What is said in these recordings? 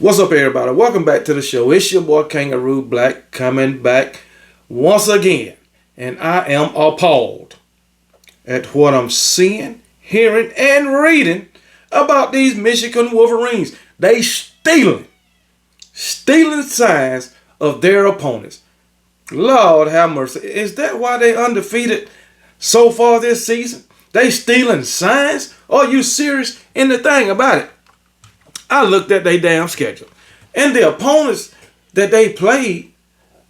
What's up, everybody? Welcome back to the show. It's your boy Kangaroo Black coming back once again. And I am appalled at what I'm seeing, hearing, and reading about these Michigan Wolverines. They stealing signs of their opponents. Lord have mercy. Is that why they undefeated so far this season? They stealing signs? Are you serious? And the thing about it, I looked at their damn schedule. And the opponents that they played,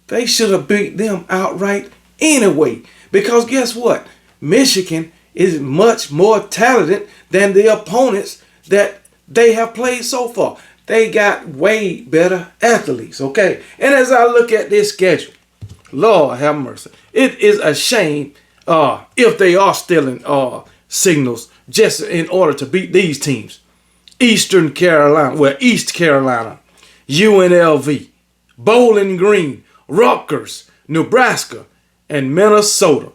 they should have beat them outright anyway. Because guess what? Michigan is much more talented than the opponents that they have played so far. They got way better athletes, okay? And as I look at this schedule, Lord have mercy. It is a shame if they are stealing signals just in order to beat these teams. East Carolina, UNLV, Bowling Green, Rutgers, Nebraska, and Minnesota,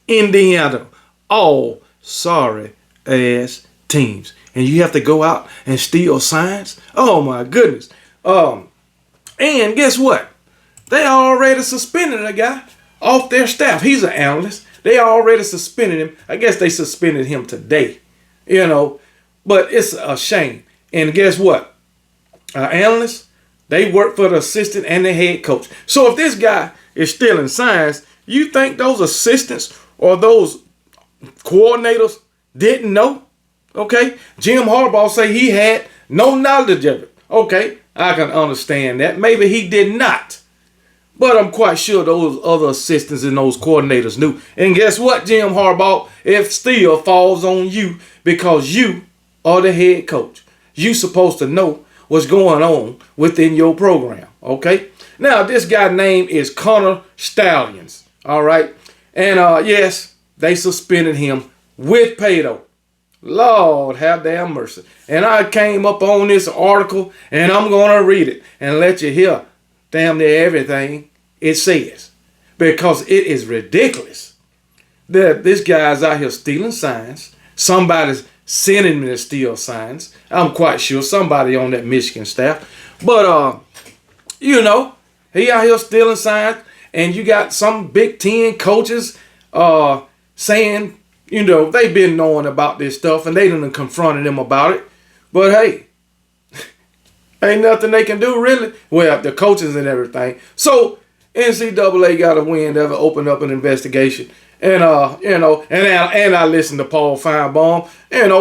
Indiana, all sorry ass teams. And you have to go out and steal signs? Oh my goodness. And guess what? They already suspended a guy off their staff. He's an analyst. They already suspended him. I guess they suspended him today, but it's a shame. And guess what? Analysts, they work for the assistant and the head coach. So if this guy is stealing signs, you think those assistants or those coordinators didn't know? Okay? Jim Harbaugh say he had no knowledge of it. Okay, I can understand that. Maybe he did not. But I'm quite sure those other assistants and those coordinators knew. And guess what, Jim Harbaugh? It still falls on you because you are the head coach. You supposed to know what's going on within your program, okay? Now, this guy's name is Connor Stallions, all right? And, yes, they suspended him with pay, though. Lord have damn mercy. And I came up on this article, and I'm going to read it and let you hear damn near everything it says. Because it is ridiculous that this guy's out here stealing signs. Somebody's sending me to steal signs. I'm quite sure somebody on that Michigan staff. But, he out here stealing signs. And you got some Big Ten coaches saying, they've been knowing about this stuff. And they done confronted him about it. But, hey, ain't nothing they can do, really. Well, the coaches and everything. So, NCAA got a win that opened up an investigation. And, and I listened to Paul Feinbaum.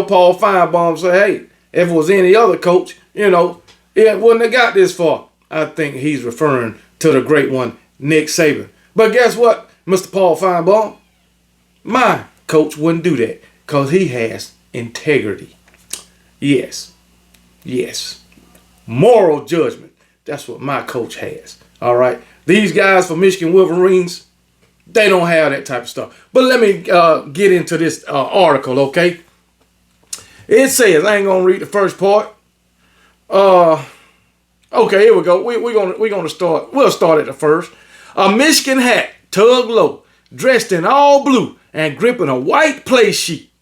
Paul Feinbaum said, hey, if it was any other coach, it wouldn't have got this far. I think he's referring to the great one, Nick Saban. But guess what, Mr. Paul Feinbaum? My coach wouldn't do that because he has integrity. Yes. Moral judgment. That's what my coach has. All right. These guys for Michigan Wolverines, they don't have that type of stuff. But let me get into this article, okay? It says, I ain't gonna read the first part. Okay, here we go. We're gonna start. We'll start at the first. A Michigan hat, tug low, dressed in all blue and gripping a white play sheet,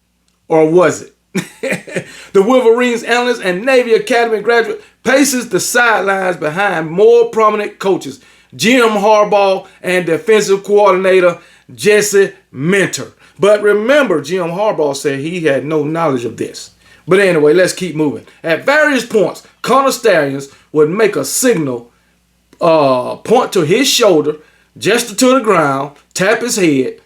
or was it? The Wolverines analyst and Navy Academy graduate paces the sidelines behind more prominent coaches, Jim Harbaugh and defensive coordinator Jesse Minter. But remember, Jim Harbaugh said he had no knowledge of this. But anyway, let's keep moving. At various points, Connor Stallions would make a signal, point to his shoulder, gesture to the ground, tap his head.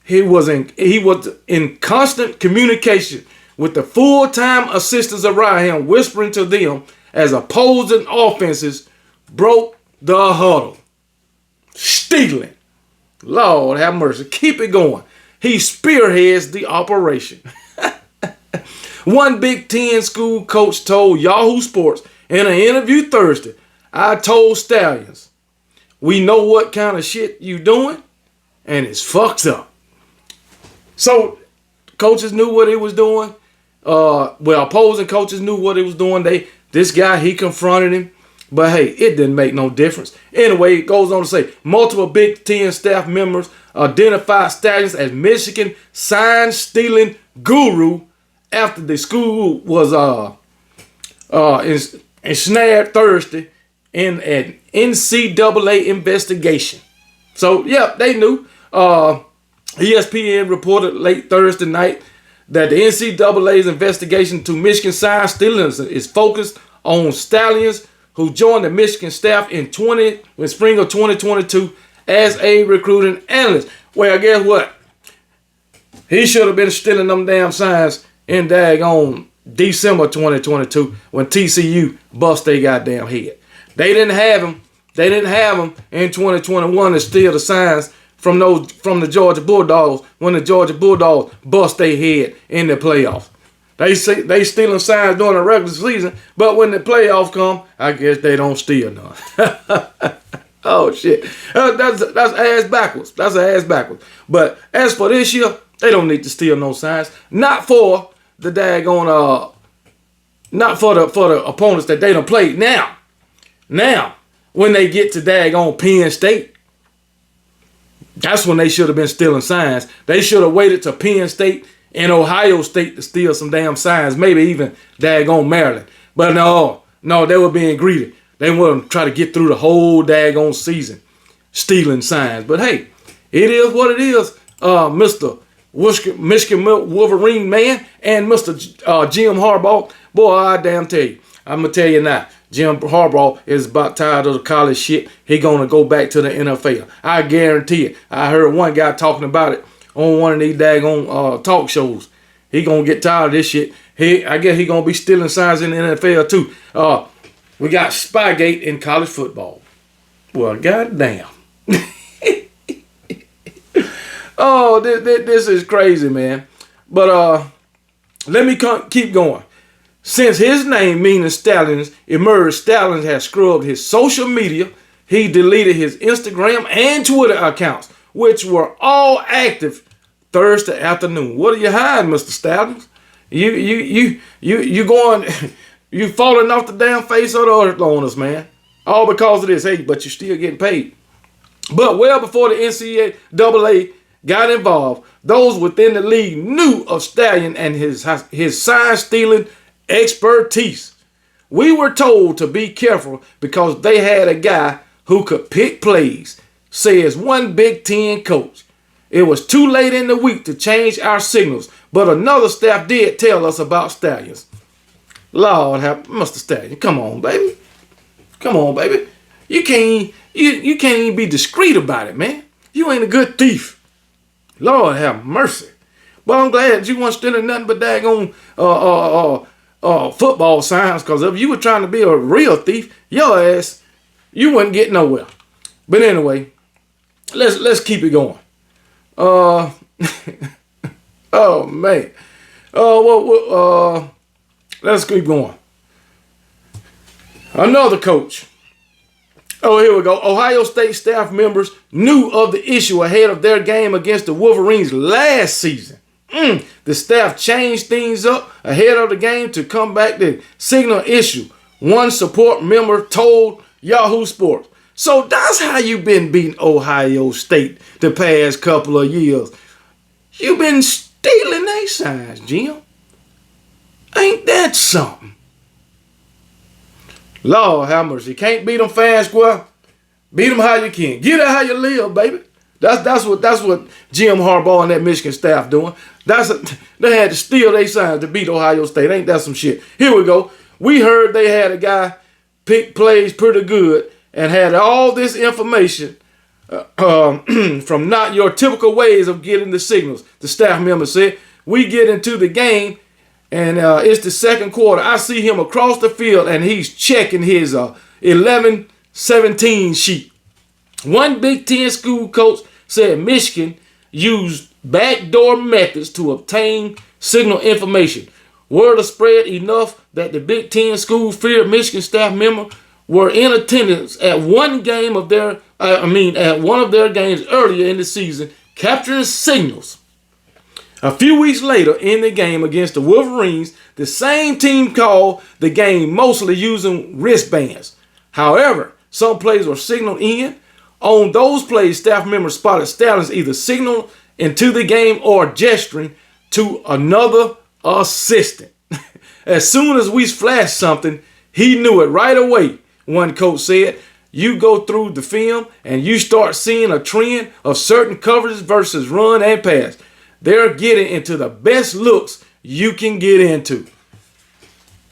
He was in constant communication with the full-time assistants around him, whispering to them as opposing offenses broke the huddle. Stealing. Lord have mercy. Keep it going. He spearheads the operation. One Big Ten school coach told Yahoo Sports in an interview Thursday, I told Stallions, we know what kind of shit you doing, and it's fucked up. So coaches knew what he was doing. Opposing coaches knew what he was doing. This guy, he confronted him. But hey, it didn't make no difference. Anyway, it goes on to say, multiple Big Ten staff members identified Stallions as Michigan sign-stealing guru after the school was and snared Thursday in an NCAA investigation. So, yeah, they knew. ESPN reported late Thursday night that the NCAA's investigation to Michigan sign stealing is focused on Stallions, who joined the Michigan staff in spring of 2022 as a recruiting analyst. Well, guess what? He should have been stealing them damn signs in daggone December 2022 when TCU bust their goddamn head. They didn't have him. They didn't have him in 2021 to steal the signs from the Georgia Bulldogs when the Georgia Bulldogs bust their head in the playoffs. They stealing signs during the regular season, but when the playoffs come, I guess they don't steal none. Oh shit, that's ass backwards. That's ass backwards. But as for this year, they don't need to steal no signs. Not for the daggone not for the opponents that they done played. Now, when they get to daggone Penn State, that's when they should have been stealing signs. They should have waited to Penn State and Ohio State to steal some damn signs, maybe even daggone Maryland. But no, they were being greedy. They wanted to try to get through the whole daggone season stealing signs. But hey, it is what it is, Mr. Michigan Wolverine man and Mr. Jim Harbaugh. Boy, I damn tell you, I'm going to tell you now, Jim Harbaugh is about tired of the college shit. He going to go back to the NFL. I guarantee it. I heard one guy talking about it on one of these daggone talk shows. He going to get tired of this shit. I guess he going to be stealing signs in the NFL too. We got Spygate in college football. Well, goddamn. Oh, this is crazy, man. But let me keep going. Since his name, meaning Stallions, emerged, Stallions has scrubbed his social media. He deleted his Instagram and Twitter accounts, which were all active Thursday afternoon. What are you hiding, Mr. Stallions? You going, you falling off the damn face of the earth on us, man. All because of this. Hey, but you're still getting paid. But well before the NCAA got involved, those within the league knew of Stallion and his sign stealing expertise. We were told to be careful because they had a guy who could pick plays, says one Big Ten coach. It was too late in the week to change our signals, but another staff did tell us about Stallions. Lord have Mr. Stallion, come on, baby. Come on, baby. You can't even be discreet about it, man. You ain't a good thief. Lord have mercy. But I'm glad you weren't stealing nothing but daggone football signs, because if you were trying to be a real thief, your ass, you wouldn't get nowhere. But anyway, let's keep it going. Oh man. Let's keep going. Another coach. Oh, here we go. Ohio State staff members knew of the issue ahead of their game against the Wolverines last season. The staff changed things up ahead of the game to combat the signal issue, one support member told Yahoo Sports. So that's how you've been beating Ohio State the past couple of years. You've been stealing their signs, Jim. Ain't that something? Lord have mercy. You can't beat them fast, square. Beat them how you can. Get it how you live, baby. That's what Jim Harbaugh and that Michigan staff doing. They had to steal their signs to beat Ohio State. Ain't that some shit? Here we go. We heard they had a guy pick plays pretty good and had all this information from not your typical ways of getting the signals. The staff member said, we get into the game and it's the second quarter. I see him across the field and he's checking his 11-17 sheet. One Big Ten school coach said Michigan used backdoor methods to obtain signal information. Word spread enough that the Big Ten school feared Michigan staff members were in attendance at one of their games earlier in the season, capturing signals. A few weeks later in the game against the Wolverines, the same team called the game mostly using wristbands. However, some plays were signaled in. On those plays, staff members spotted Stallions either signal into the game or gesturing to another assistant. As soon as we flashed something, He knew it right away. One coach said, you go through the film and you start seeing a trend of certain coverages versus run and pass. They're getting into the best looks you can get into.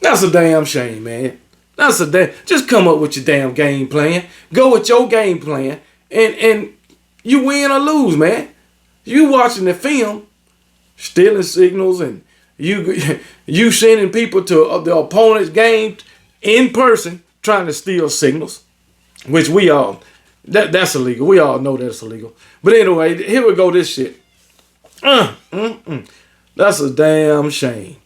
That's a damn shame, man. That's a damn. Just come up with your damn game plan. Go with your game plan, and you win or lose, man. You watching the film, stealing signals, and you sending people to the opponent's game in person trying to steal signals, which that's illegal. We all know that's illegal. But anyway, here we go. This shit. That's a damn shame.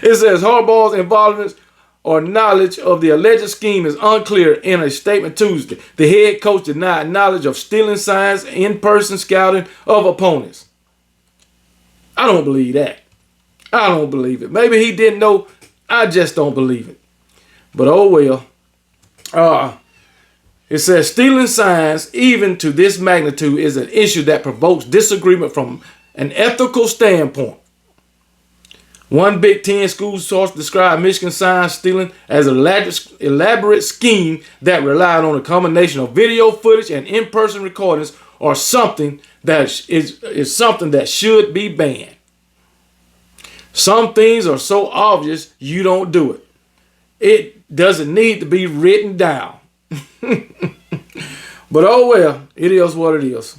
It says Harbaugh's involvement or knowledge of the alleged scheme is unclear. In a statement Tuesday, the head coach denied knowledge of stealing signs, in-person scouting of opponents. I don't believe that. I don't believe it. Maybe he didn't know. I just don't believe it. But oh well. It says stealing signs, even to this magnitude, is an issue that provokes disagreement from an ethical standpoint. One Big Ten school source described Michigan sign stealing as an elaborate scheme that relied on a combination of video footage and in-person recordings, or something that is something that should be banned. Some things are so obvious you don't do it. It doesn't need to be written down. But oh well, it is what it is.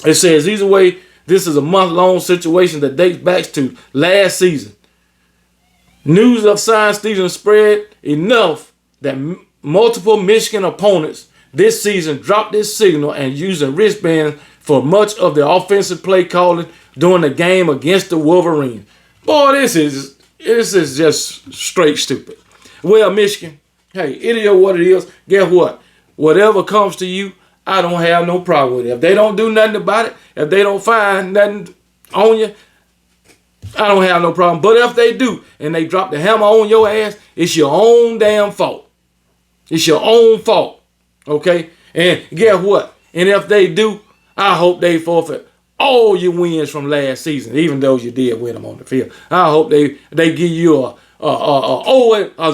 It says either way, this is a month-long situation that dates back to last season. News of sign stealing spread enough that multiple Michigan opponents this season dropped this signal and using wristbands for much of the offensive play calling during the game against the Wolverines. Boy, this is just straight stupid. Well, Michigan, hey, it is what it is. Guess what? Whatever comes to you, I don't have no problem with it. If they don't do nothing about it, if they don't find nothing on you, I don't have no problem. But if they do, and they drop the hammer on your ass, it's your own damn fault. It's your own fault. Okay? And guess what? And if they do, I hope they forfeit all your wins from last season, even though you did win them on the field. I hope they give you a 0-11, a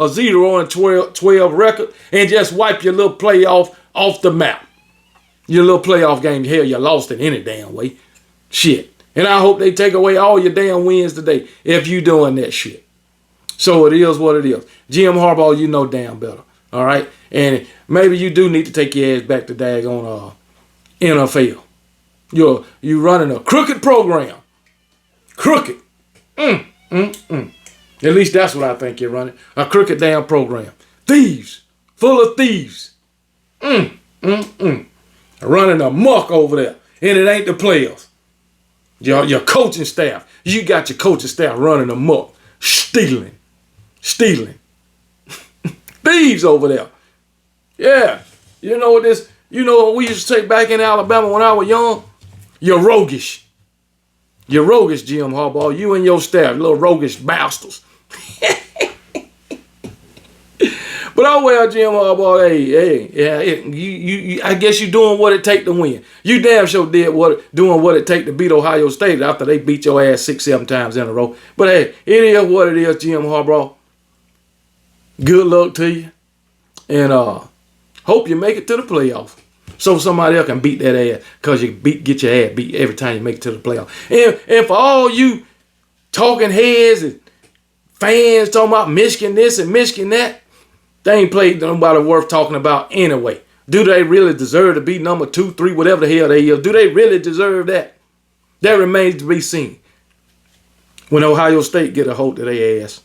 0-12 record, and just wipe your little playoff off the map. Your little playoff game, hell, you lost it any damn way. Shit. And I hope they take away all your damn wins today if you doing that shit. So it is what it is. Jim Harbaugh, you know damn better. All right? And maybe you do need to take your ass back to daggone NFL. You're running a crooked program. Crooked. At least that's what I think you're running. A crooked damn program. Thieves. Full of thieves. Running amok over there. And it ain't the players. Your coaching staff. You got your coaching staff running amok. Stealing. Thieves over there. Yeah. You know what we used to say back in Alabama when I was young? You're roguish. You're roguish, Jim Harbaugh. You and your staff, little roguish bastards. But oh well, Jim Harbaugh, I guess you're doing what it take to win. You damn sure doing what it take to beat Ohio State after they beat your ass 6-7 times in a row. But hey, it is what it is, Jim Harbaugh. Good luck to you, and hope you make it to the playoffs. So somebody else can beat that ass, because you get your ass beat every time you make it to the playoffs. And for all you talking heads and fans talking about Michigan this and Michigan that, they ain't played nobody worth talking about anyway. Do they really deserve to be number 2, 3, whatever the hell they is? Do they really deserve that? That remains to be seen. When Ohio State get a hold of their ass.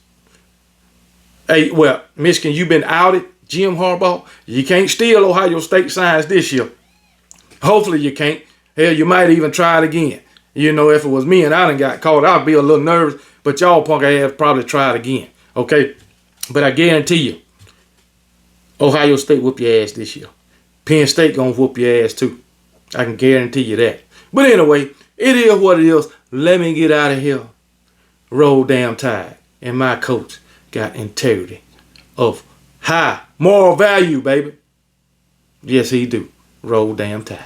Hey, well, Michigan, you've been outed. Jim Harbaugh, you can't steal Ohio State signs this year. Hopefully you can't. Hell, you might even try it again. You know, if it was me and I done got caught, I'd be a little nervous, but y'all punk ass probably try it again. Okay? But I guarantee you, Ohio State whoop your ass this year. Penn State gonna whoop your ass too. I can guarantee you that. But anyway, it is what it is. Let me get out of here. Roll damn Tide. And my coach got integrity of high moral value, baby. Yes, he do. Roll damn Tide.